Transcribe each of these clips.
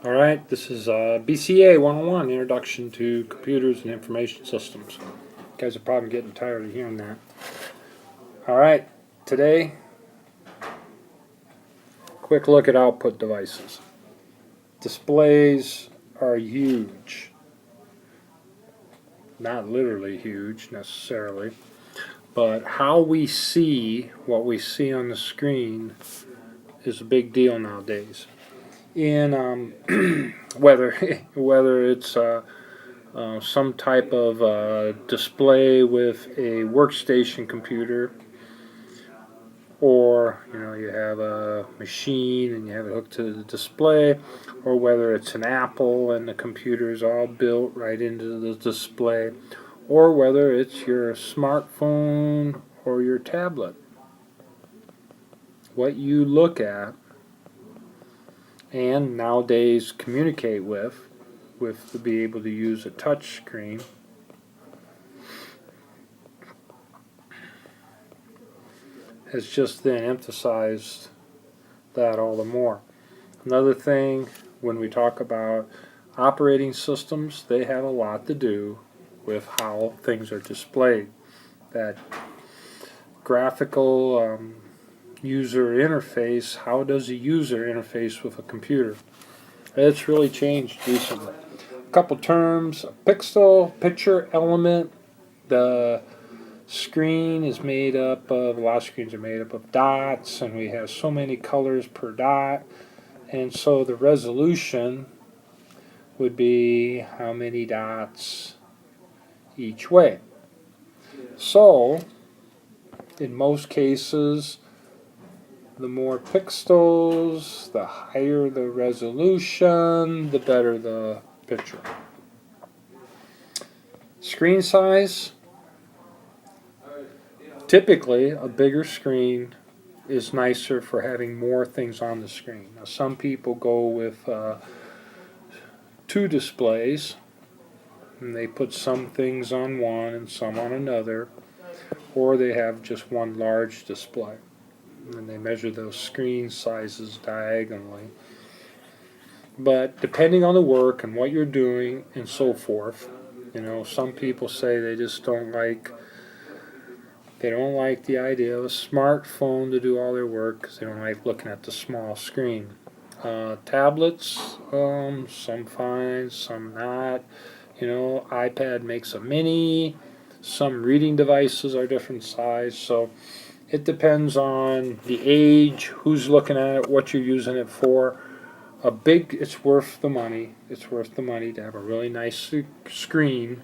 Alright, this is BCA 101, Introduction to Computers and Information Systems. You guys are probably getting tired of hearing that. Alright, today, quick look at output devices. Displays are huge. Not literally huge, necessarily, but how we see what we see on the screen is a big deal nowadays. In whether it's some type of display with a workstation computer, or you have a machine and you have it hooked to the display, or whether it's an Apple and the computer is all built right into the display, or whether it's your smartphone or your tablet. What you look at and nowadays communicate with to be able to use a touch screen has just then emphasized that all the more. Another thing, when we talk about operating systems, they have a lot to do with how things are displayed. That graphical user interface, how does a user interface with a computer? It's really changed recently. A couple terms: a pixel, picture element. The screen is made up of, a lot of screens are made up of dots, and we have so many colors per dot, and so the resolution would be how many dots each way. So in most cases, the more pixels, the higher the resolution, the better the picture. Screen size. Typically, a bigger screen is nicer for having more things on the screen. Now, some people go with two displays, and they put some things on one and some on another, or they have just one large display, and they measure those screen sizes diagonally. But depending on the work and what you're doing and so forth, some people say they just don't like the idea of a smartphone to do all their work because they don't like looking at the small screen. Tablets, some fine, some not. iPad makes a mini. Some reading devices are different size. So it depends on the age, who's looking at it, what you're using it for. It's worth the money. It's worth the money to have a really nice screen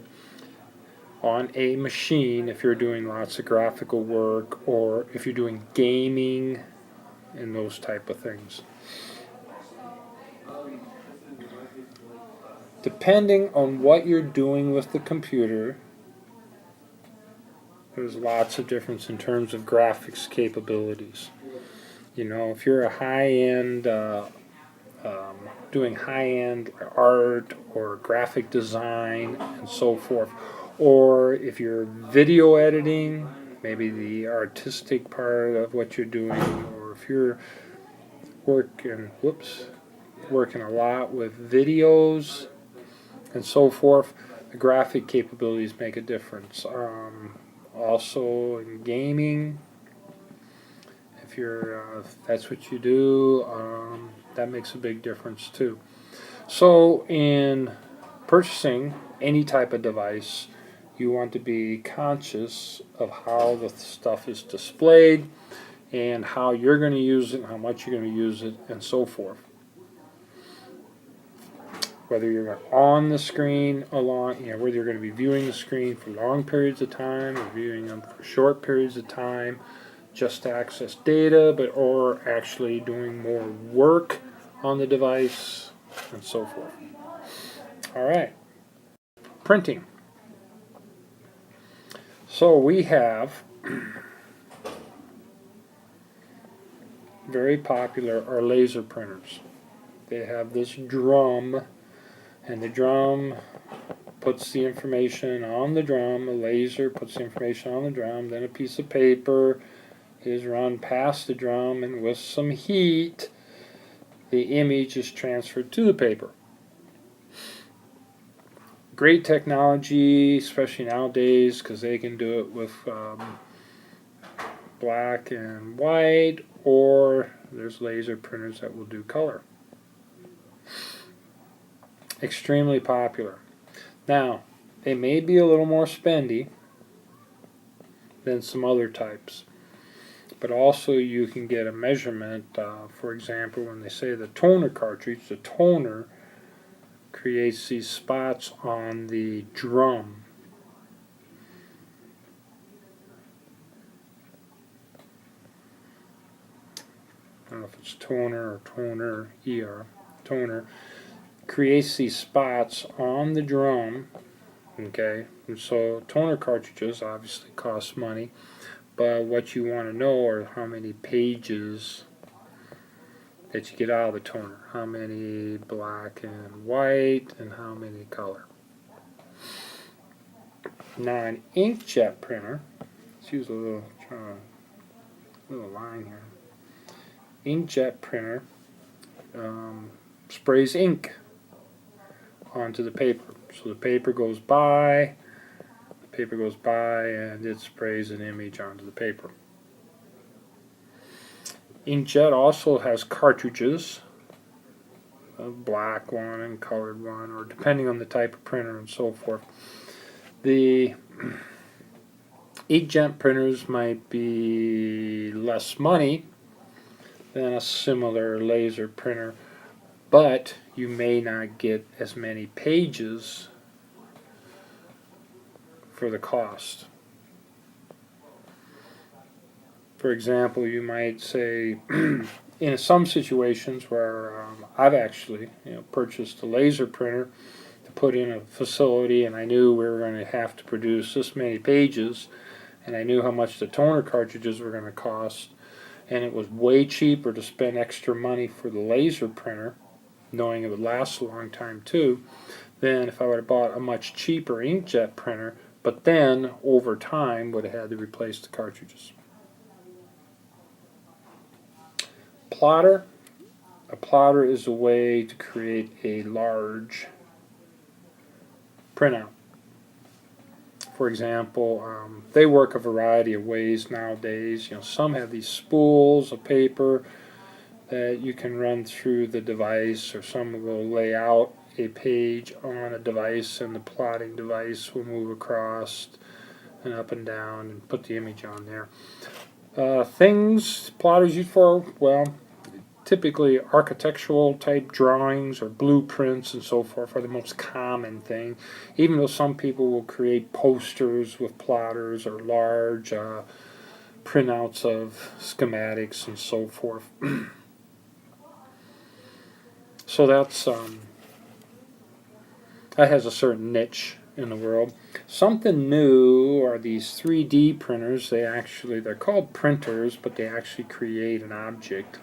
on a machine if you're doing lots of graphical work, or if you're doing gaming and those type of things. Depending on what you're doing with the computer, there's lots of difference in terms of graphics capabilities. If you're a high-end doing high-end art or graphic design and so forth, or if you're video editing, maybe the artistic part of what you're doing, or if you're working a lot with videos and so forth, the graphic capabilities make a difference. Also in gaming, if that's what you do, that makes a big difference too. So in purchasing any type of device, you want to be conscious of how the stuff is displayed and how you're going to use it, and how much you're going to use it, and so forth. Whether you're on the screen whether you're going to be viewing the screen for long periods of time or viewing them for short periods of time, just to access data, or actually doing more work on the device, and so forth. All right. Printing. So we have very popular are laser printers. They have this drum, and the drum puts the information on the drum. A laser puts the information on the drum. Then a piece of paper is run past the drum, and with some heat, the image is transferred to the paper. Great technology, especially nowadays, because they can do it with black and white, or there's laser printers that will do color. Extremely popular. Now, they may be a little more spendy than some other types, but also you can get a measurement. For example, when they say the toner cartridge, the toner creates these spots on the drum. I don't know if it's toner or toner, ER. Toner creates these spots on the drum. Okay, and so toner cartridges obviously cost money, but what you want to know are how many pages that you get out of the toner, how many black and white, and how many color. Now an inkjet printer, let's use a little line here. Inkjet printer sprays ink onto the paper. So the paper goes by, and it sprays an image onto the paper. Inkjet also has cartridges, a black one and colored one, or depending on the type of printer and so forth. The inkjet printers might be less money than a similar laser printer, but you may not get as many pages for the cost. For example, you might say, in some situations where I've actually purchased a laser printer to put in a facility, and I knew we were going to have to produce this many pages, and I knew how much the toner cartridges were going to cost, and it was way cheaper to spend extra money for the laser printer, knowing it would last a long time too, than if I would have bought a much cheaper inkjet printer, but then over time would have had to replace the cartridges. Plotter. A plotter is a way to create a large printout. For example, they work a variety of ways nowadays. Some have these spools of paper that you can run through the device, or some will lay out a page on a device, and the plotting device will move across and up and down and put the image on there. Things plotters used for, well, typically architectural type drawings or blueprints and so forth are the most common thing, even though some people will create posters with plotters or large printouts of schematics and so forth. So that has a certain niche in the world. Something new are these 3D printers. They're called printers, but they actually create an object.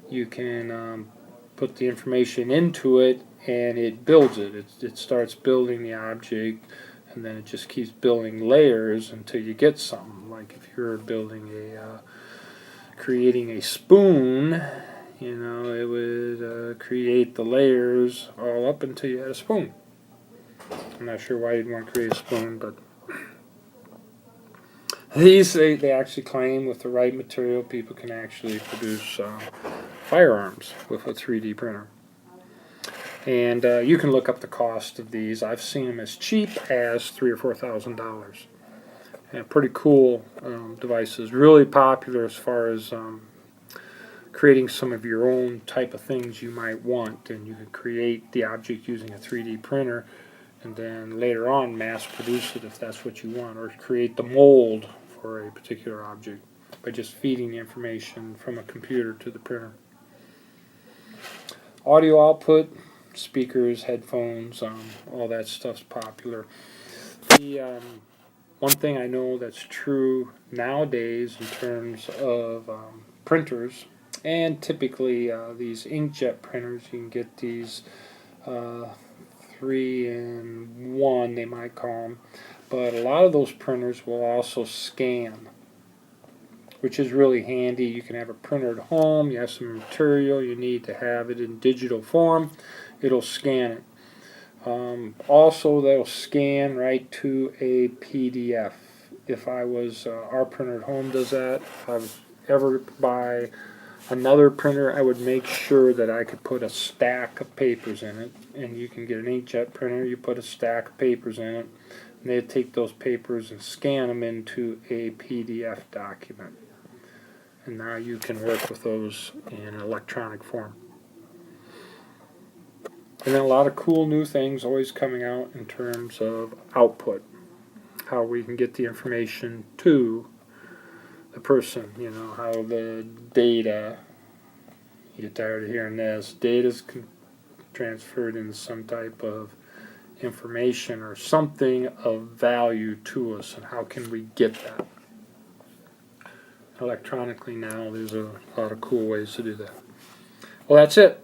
You can put the information into it, and it builds it. It starts building the object, and then it just keeps building layers until you get something. Like if you're building creating a spoon, it would create the layers all up until you had a spoon. I'm not sure why you'd want to create a spoon, but these, they actually claim with the right material, people can actually produce firearms with a 3D printer. And you can look up the cost of these. I've seen them as cheap as $3,000 or $4,000. And pretty cool devices. Really popular as far as creating some of your own type of things you might want. And you could create the object using a 3D printer, and then later on mass produce it if that's what you want, or create the mold for a particular object by just feeding the information from a computer to the printer. Audio output, speakers, headphones, all that stuff's popular. The one thing I know that's true nowadays in terms of printers, and typically these inkjet printers, you can get these 3-in-1, they might call them, but a lot of those printers will also scan which is really handy. You can have a printer at home, you have some material, you need to have it in digital form, it'll scan it. Also, they'll scan right to a PDF. If I was, our printer at home does that. If I was ever to buy another printer, I would make sure that I could put a stack of papers in it. And you can get an inkjet printer, you put a stack of papers in it, and they take those papers and scan them into a PDF document. And now you can work with those in electronic form. And then a lot of cool new things always coming out in terms of output. How we can get the information to the person, you know, how the data, you get tired of hearing this, data's transferred into some type of information or something of value to us, and how can we get that? Electronically now, there's a lot of cool ways to do that. Well, that's it.